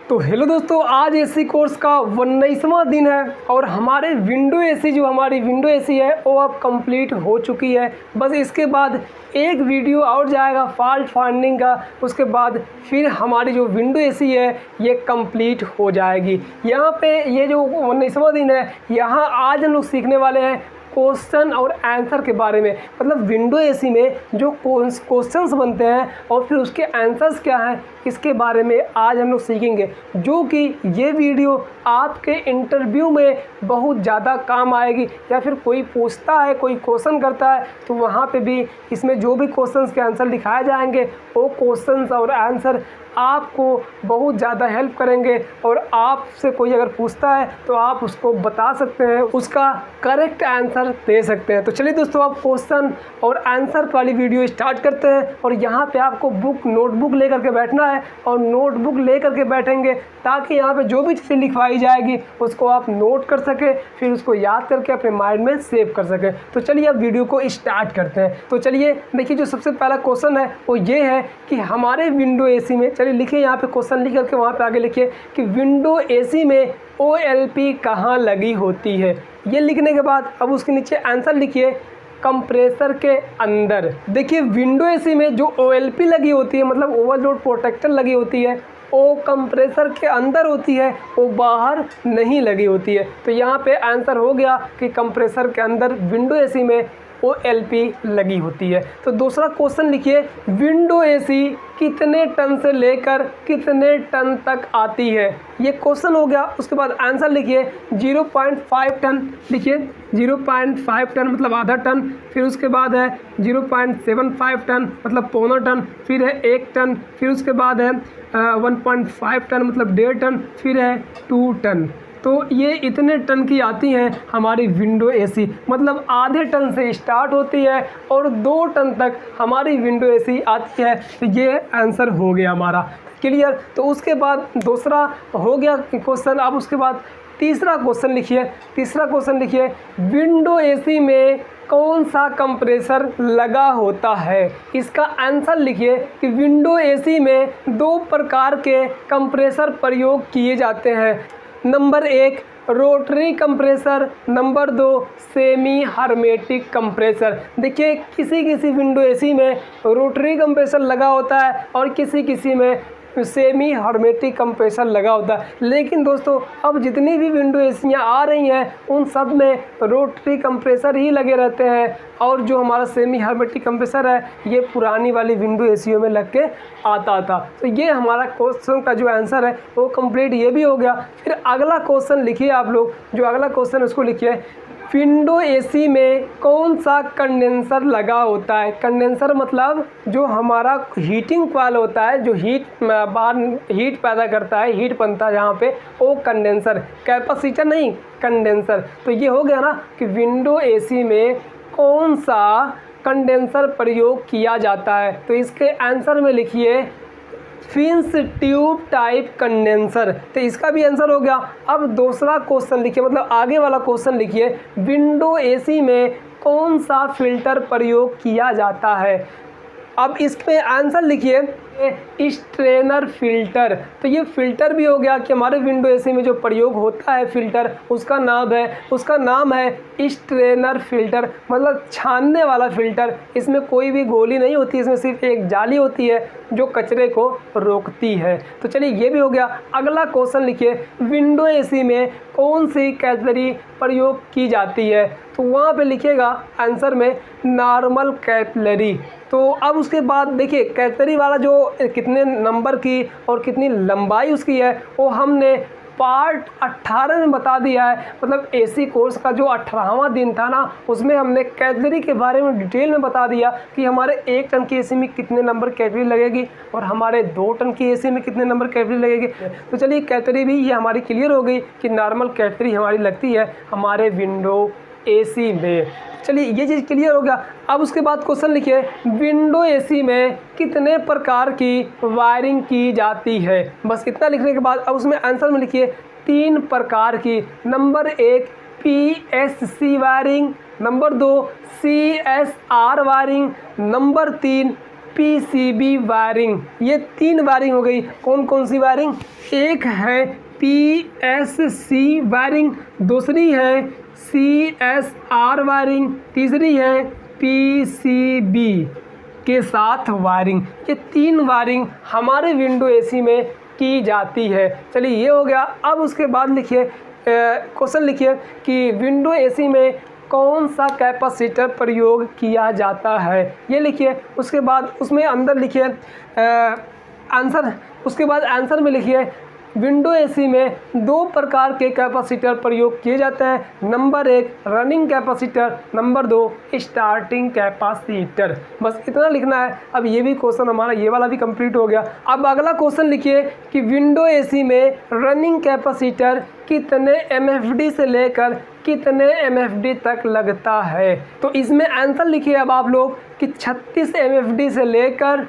तो हेलो दोस्तों, आज एसी कोर्स का 19वां दिन है और हमारे विंडो एसी जो हमारी विंडो एसी है वो अब कंप्लीट हो चुकी है। बस इसके बाद एक वीडियो और जाएगा फॉल्ट फाइंडिंग का, उसके बाद फिर हमारी जो विंडो एसी है ये कंप्लीट हो जाएगी। यहाँ पे ये जो 19वां दिन है, यहाँ आज हम लोग सीखने वाले हैं क्वेश्चन और आंसर के बारे में। मतलब विंडो एसी में जो क्वेश्चंस बनते हैं और फिर उसके आंसर्स क्या हैं, इसके बारे में आज हम लोग सीखेंगे, जो कि ये वीडियो आपके इंटरव्यू में बहुत ज़्यादा काम आएगी। या फिर कोई पूछता है, कोई क्वेश्चन करता है, तो वहाँ पे भी इसमें जो भी क्वेश्चंस के आंसर दिखाए जाएंगे वो क्वेश्चंस और आंसर आपको बहुत ज़्यादा हेल्प करेंगे। और आपसे कोई अगर पूछता है तो आप उसको बता सकते हैं, उसका करेक्ट आंसर दे सकते हैं। तो चलिए दोस्तों, आप क्वेश्चन और आंसर वाली वीडियो स्टार्ट करते हैं। और यहाँ पे आपको नोटबुक लेकर के बैठना है और नोटबुक लेकर के बैठेंगे ताकि यहाँ पे जो भी चीज़ें लिखवाई जाएगी उसको आप नोट कर सके, फिर उसको याद करके अपने माइंड में सेव कर सके। तो चलिए अब वीडियो को स्टार्ट करते हैं। तो चलिए देखिए, जो सबसे पहला क्वेश्चन है वो ये है कि हमारे विंडो एसी में, चलिए लिखिए यहाँ पे क्वेश्चन लिख करके वहाँ पे आगे लिखिए कि विंडो एसी में OLP कहाँ लगी होती है। ये लिखने के बाद अब उसके नीचे आंसर लिखिए कंप्रेसर के अंदर। देखिए विंडो एसी में जो OLP लगी होती है, मतलब ओवरलोड प्रोटेक्टर लगी होती है, वो कंप्रेसर के अंदर होती है, वो बाहर नहीं लगी होती है। तो यहाँ पे आंसर हो गया कि कंप्रेसर के अंदर विंडो एसी में OLP लगी होती है। तो दूसरा क्वेश्चन लिखिए, विंडो एसी कितने टन से लेकर कितने टन तक आती है। ये क्वेश्चन हो गया। उसके बाद आंसर लिखिए 0.5 टन। लिखिए 0.5 टन मतलब आधा टन, फिर उसके बाद है 0.75 टन मतलब पौना टन, फिर है 1 टन, फिर उसके बाद है 1.5 टन मतलब 1.5 टन, फिर है 2 टन। तो ये इतने टन की आती हैं हमारी विंडो एसी, मतलब आधे टन से स्टार्ट होती है और 2 टन तक हमारी विंडो एसी आती है। तो ये आंसर हो गया हमारा क्लियर। तो उसके बाद दूसरा हो गया क्वेश्चन। अब उसके बाद तीसरा क्वेश्चन लिखिए। तीसरा क्वेश्चन लिखिए, विंडो एसी में कौन सा कंप्रेसर लगा होता है। इसका आंसर लिखिए कि विंडो एसी में 2 प्रकार के कंप्रेसर प्रयोग किए जाते हैं। Number 1 rotary compressor, number 2 semi hermetic compressor. देखिए किसी किसी विंडो एसी में रोटरी कंप्रेसर लगा होता है और किसी किसी में सेमी हार्मेटिक कंप्रेसर लगा होता है। लेकिन दोस्तों अब जितनी भी विंडो एसियाँ आ रही हैं उन सब में रोटरी कंप्रेसर ही लगे रहते हैं, और जो हमारा सेमी हार्मेटिक कंप्रेसर है ये पुरानी वाली विंडो एसियों में लग के आता था। तो ये हमारा क्वेश्चन का जो आंसर है वो कंप्लीट ये भी हो गया। फिर अगला क्वेश्चन लिखिए आप लोग, जो अगला क्वेश्चन है उसको लिखिए, विंडो एसी में कौन सा कंडेंसर लगा होता है। कंडेंसर मतलब जो हमारा हीटिंग कॉइल होता है, जो बाहर हीट पैदा करता है, हीट बनता है जहाँ पे, वो कंडेंसर, कैपेसिटर नहीं कंडेंसर। तो ये हो गया ना कि विंडो एसी में कौन सा कंडेंसर प्रयोग किया जाता है। तो इसके आंसर में लिखिए फिन्स ट्यूब टाइप कंडेंसर। तो इसका भी आंसर हो गया। अब दूसरा क्वेश्चन लिखिए, मतलब आगे वाला क्वेश्चन लिखिए, विंडो एसी में कौन सा फिल्टर प्रयोग किया जाता है। अब इसमें आंसर लिखिए स्ट्रेनर फिल्टर। तो ये फिल्टर भी हो गया कि हमारे विंडो एसी में जो प्रयोग होता है फिल्टर, उसका नाम है स्ट्रेनर फिल्टर, मतलब छानने वाला फिल्टर। इसमें कोई भी गोली नहीं होती, इसमें सिर्फ एक जाली होती है जो कचरे को रोकती है। तो चलिए ये भी हो गया। अगला क्वेश्चन लिखिए, विंडो एसी में कौन सी कैटलरी प्रयोग की जाती है। तो वहाँ पे लिखिएगा आंसर में नॉर्मल कैटलरी। तो अब उसके बाद देखिए कैटलरी वाला जो कितने नंबर की और कितनी लंबाई उसकी है वो हमने पार्ट 18 में बता दिया है। मतलब एसी कोर्स का जो 18वां दिन था ना, उसमें हमने कैटलरी के बारे में डिटेल में बता दिया कि हमारे 1 टन की एसी में कितने नंबर कैटलरी लगेगी और हमारे 2 टन की एसी में कितने नंबर कैटलरी लगेगी। तो चलिए कैटलरी भी ये हमारी क्लियर हो गई कि नॉर्मल कैटलरी हमारी लगती है हमारे विंडो एसी में। चलिए ये चीज़ क्लियर हो गया। अब उसके बाद क्वेश्चन लिखिए, विंडो एसी में कितने प्रकार की वायरिंग की जाती है। बस इतना लिखने के बाद अब उसमें आंसर में लिखिए 3 प्रकार की। Number 1 PSC wiring, number 2 CSR wiring, number 3 PCB wiring. ये 3 वायरिंग हो गई। कौन कौन सी वायरिंग? एक है पीएससी वायरिंग, दूसरी है सीएसआर वायरिंग, तीसरी है पीसीबी के साथ वायरिंग। ये 3 वायरिंग हमारे विंडो एसी में की जाती है। चलिए ये हो गया। अब उसके बाद लिखिए क्वेश्चन लिखिए कि विंडो एसी में कौन सा कैपेसिटर प्रयोग किया जाता है, ये लिखिए। उसके बाद उसमें अंदर लिखिए आंसर। उसके बाद आंसर में लिखिए विंडो एसी में 2 प्रकार के कैपेसिटर प्रयोग किए जाते हैं। Number 1 running capacitor, number 2 starting capacitor. बस इतना लिखना है। अब ये भी क्वेश्चन हमारा ये वाला भी कंप्लीट हो गया। अब अगला क्वेश्चन लिखिए कि विंडो एसी में रनिंग कैपेसिटर कितने एमएफडी से लेकर कितने एमएफडी तक लगता है। तो इसमें आंसर लिखिए अब आप लोग कि 36 एमएफडी से लेकर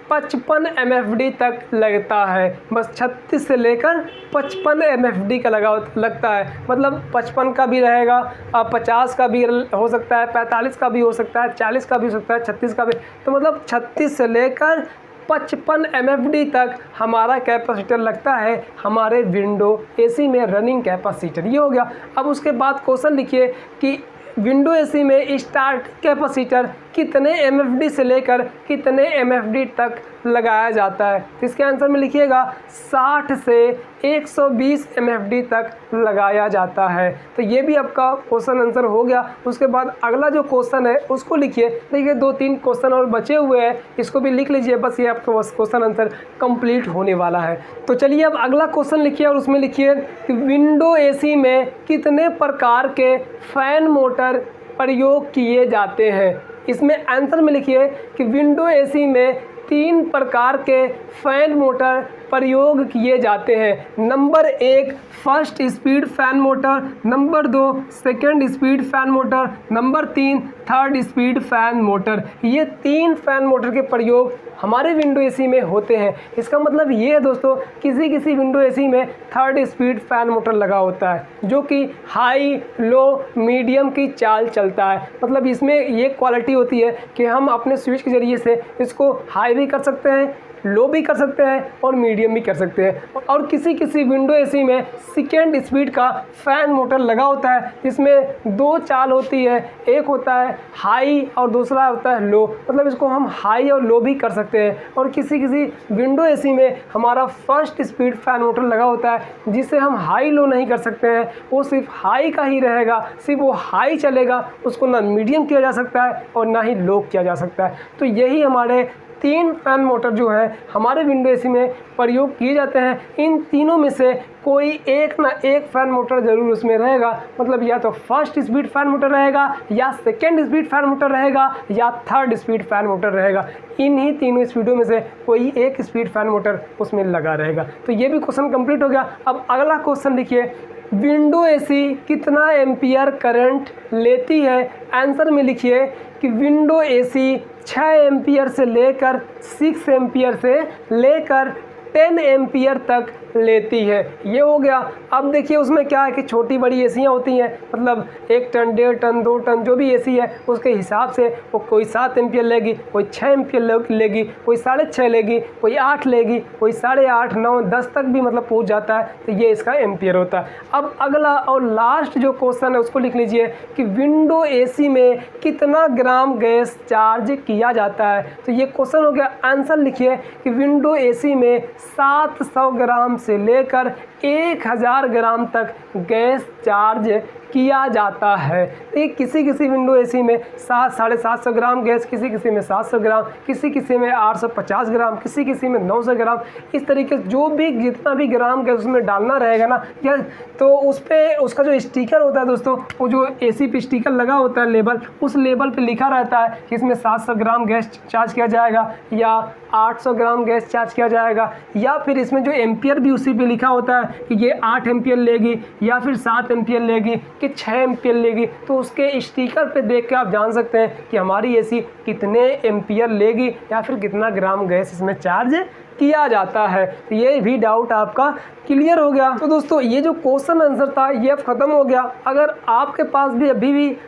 55 एमएफडी तक लगता है। बस 36 से लेकर 55 एमएफडी का लगता है। मतलब 55 का भी रहेगा, 50 का भी हो सकता है, 45 का भी हो सकता है, 40 का भी हो सकता है, 36 का भी। तो मतलब 36 से लेकर 55 एमएफडी तक हमारा कैपेसिटर लगता है हमारे विंडो एसी में रनिंग कैपेसिटर। ये हो गया। अब उसके बाद क्वेश्चन लिखिए कि विंडो एसी में स्टार्ट कैपेसिटर कितने एमएफडी से लेकर कितने एमएफडी तक लगाया जाता है। इसके आंसर में लिखिएगा 60 से 120 एमएफडी तक लगाया जाता है। तो ये भी आपका क्वेश्चन आंसर हो गया। उसके बाद अगला जो क्वेश्चन है उसको लिखिए। देखिए 2-3 क्वेश्चन और बचे हुए हैं, इसको भी लिख लीजिए। बस ये आपका क्वेश्चन आंसर कंप्लीट होने वाला है। तो चलिए अब अगला क्वेश्चन लिखिए और उसमें लिखिए कि विंडो एसी में कितने प्रकार के फैन मोटर प्रयोग किए जाते हैं। इसमें आंसर में लिखिए कि विंडो एसी में 3 प्रकार के फैन मोटर प्रयोग किए जाते हैं। Number 1 first speed fan motor, number 2 second speed fan motor, number 3 third speed fan motor. ये 3 फैन मोटर के प्रयोग हमारे विंडो एसी में होते हैं। इसका मतलब ये है दोस्तों, किसी किसी विंडो एसी में थर्ड स्पीड फैन मोटर लगा होता है जो कि हाई लो मीडियम की चाल चलता है। मतलब इसमें ये क्वालिटी होती है कि हम अपने स्विच के ज़रिए से इसको हाई भी कर सकते हैं, लो भी कर सकते हैं और मीडियम भी कर सकते हैं। और किसी किसी विंडो एसी में सेकेंड स्पीड का फ़ैन मोटर लगा होता है जिसमें 2 चाल होती है, एक होता है हाई और दूसरा होता है लो। मतलब इसको हम हाई और लो भी कर सकते हैं। और किसी किसी विंडो एसी में हमारा फर्स्ट स्पीड फ़ैन मोटर लगा होता है जिसे हम हाई लो नहीं कर सकते हैं, वो सिर्फ हाई का ही रहेगा, सिर्फ वो हाई चलेगा, उसको ना मीडियम किया जा सकता है और ना ही लो किया जा सकता है। तो यही हमारे 3 फैन मोटर जो है हमारे विंडो एसी में प्रयोग किए जाते हैं। इन तीनों में से कोई एक ना एक फैन मोटर ज़रूर उसमें रहेगा। मतलब या तो फर्स्ट स्पीड फैन मोटर रहेगा, या सेकंड स्पीड फैन मोटर रहेगा, या थर्ड स्पीड फैन मोटर रहेगा। इन्हीं तीनों स्पीडों में से कोई एक स्पीड फैन मोटर उसमें लगा रहेगा। तो ये भी क्वेश्चन कंप्लीट हो गया। अब अगला क्वेश्चन लिखिए, विंडो एसी कितना एम्पियर करंट लेती है। आंसर में लिखिए कि विंडो एसी 6 एम्पियर से लेकर 6 एम्पियर से लेकर 10 एम्पियर तक लेती है। ये हो गया। अब देखिए उसमें क्या है कि छोटी बड़ी एसियाँ होती हैं, मतलब 1 टन 1.5 टन 2 टन जो भी एसी है उसके हिसाब से वो कोई 7 एम्पियर लेगी, कोई 6 एम्पियर लेगी, कोई 6.5 लेगी, कोई 8 लेगी, कोई 8.5 9 10 तक भी मतलब पहुंच जाता है। तो ये इसका एम्पियर होता है। अब अगला और लास्ट जो क्वेश्चन है उसको लिख लीजिए कि विंडो एसी में कितना ग्राम गैस चार्ज किया जाता है। तो ये क्वेश्चन हो गया। आंसर लिखिए कि विंडो एसी में 700 ग्राम से लेकर 1000 ग्राम तक गैस चार्ज किया जाता है। तो ये किसी किसी विंडो एसी में 700-750 ग्राम गैस, किसी किसी में 700 ग्राम, किसी किसी में 850 ग्राम, किसी किसी में 900 ग्राम। इस तरीके से जो भी जितना भी ग्राम गैस उसमें डालना रहेगा ना, या तो उस पर उसका जो स्टिकर होता है दोस्तों, वो जो एसी पे स्टिकर लगा होता है लेबल, उस लेबल पे लिखा रहता है कि इसमें 700 ग्राम गैस चार्ज किया जाएगा, या 800 ग्राम गैस चार्ज किया जाएगा, या फिर इसमें जो एम्पियर भी उसी पे लिखा होता है कि ये 8 एम्पियर लेगी, या फिर 7 एम्पियर लेगी, कि 6 एम्पियर लेगी। तो उसके स्टिकर पे देख के आप जान सकते हैं कि हमारी एसी कितने एम्पियर लेगी या फिर कितना ग्राम गैस इसमें चार्ज किया जाता है। तो ये भी डाउट आपका क्लियर हो गया। तो दोस्तों ये जो क्वेश्चन आंसर था ये अब ख़त्म हो गया। अगर आपके पास भी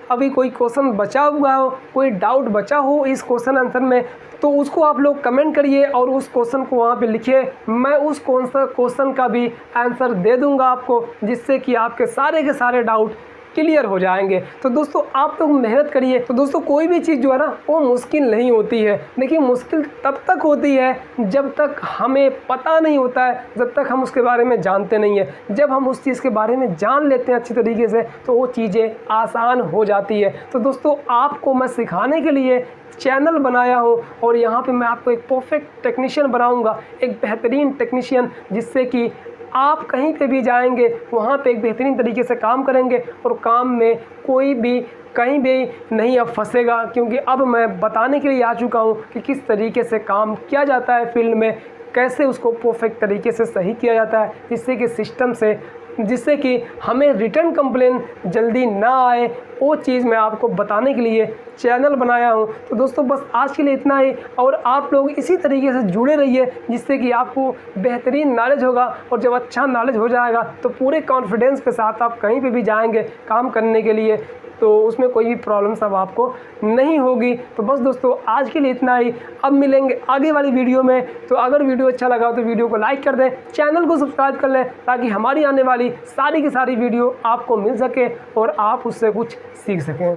अभी कोई क्वेश्चन बचा हुआ हो, कोई डाउट बचा हो इस क्वेश्चन आंसर में, तो उसको आप लोग कमेंट करिए और उस क्वेश्चन को वहाँ पे लिखिए। मैं उस क्वेश्चन का भी आंसर दे दूँगा आपको, जिससे कि आपके सारे के सारे डाउट क्लियर हो जाएंगे। तो दोस्तों आप लोग मेहनत करिए। तो दोस्तों कोई भी चीज़ जो है ना वो मुश्किल नहीं होती है। देखिए मुश्किल तब तक होती है जब तक हमें पता नहीं होता है, जब तक हम उसके बारे में जानते नहीं हैं। जब हम उस चीज़ के बारे में जान लेते हैं अच्छी तरीके से तो वो चीज़ें आसान हो जाती है। तो दोस्तों आपको मैं सिखाने के लिए चैनल बनाया हो और यहाँ पे मैं आपको एक परफेक्ट टेक्नीशियन बनाऊँगा, एक बेहतरीन टेक्नीशियन, जिससे कि आप कहीं पे भी जाएंगे वहाँ पे एक बेहतरीन तरीके से काम करेंगे और काम में कोई भी कहीं भी नहीं अब फंसेगा। क्योंकि अब मैं बताने के लिए आ चुका हूँ कि किस तरीके से काम किया जाता है फील्ड में, कैसे उसको परफेक्ट तरीके से सही किया जाता है, जिससे कि हमें रिटर्न कंप्लेन जल्दी ना आए। वो चीज़ मैं आपको बताने के लिए चैनल बनाया हूँ। तो दोस्तों बस आज के लिए इतना ही, और आप लोग इसी तरीके से जुड़े रहिए, जिससे कि आपको बेहतरीन नॉलेज होगा। और जब अच्छा नॉलेज हो जाएगा तो पूरे कॉन्फिडेंस के साथ आप कहीं पे भी जाएंगे काम करने के लिए, तो उसमें कोई भी प्रॉब्लम सब आपको नहीं होगी। तो बस दोस्तों आज के लिए इतना ही, अब मिलेंगे आगे वाली वीडियो में। तो अगर वीडियो अच्छा लगा तो वीडियो को लाइक कर दें, चैनल को सब्सक्राइब कर लें, ताकि हमारी आने वाली सारी की सारी वीडियो आपको मिल सके और आप उससे कुछ सीख सकें।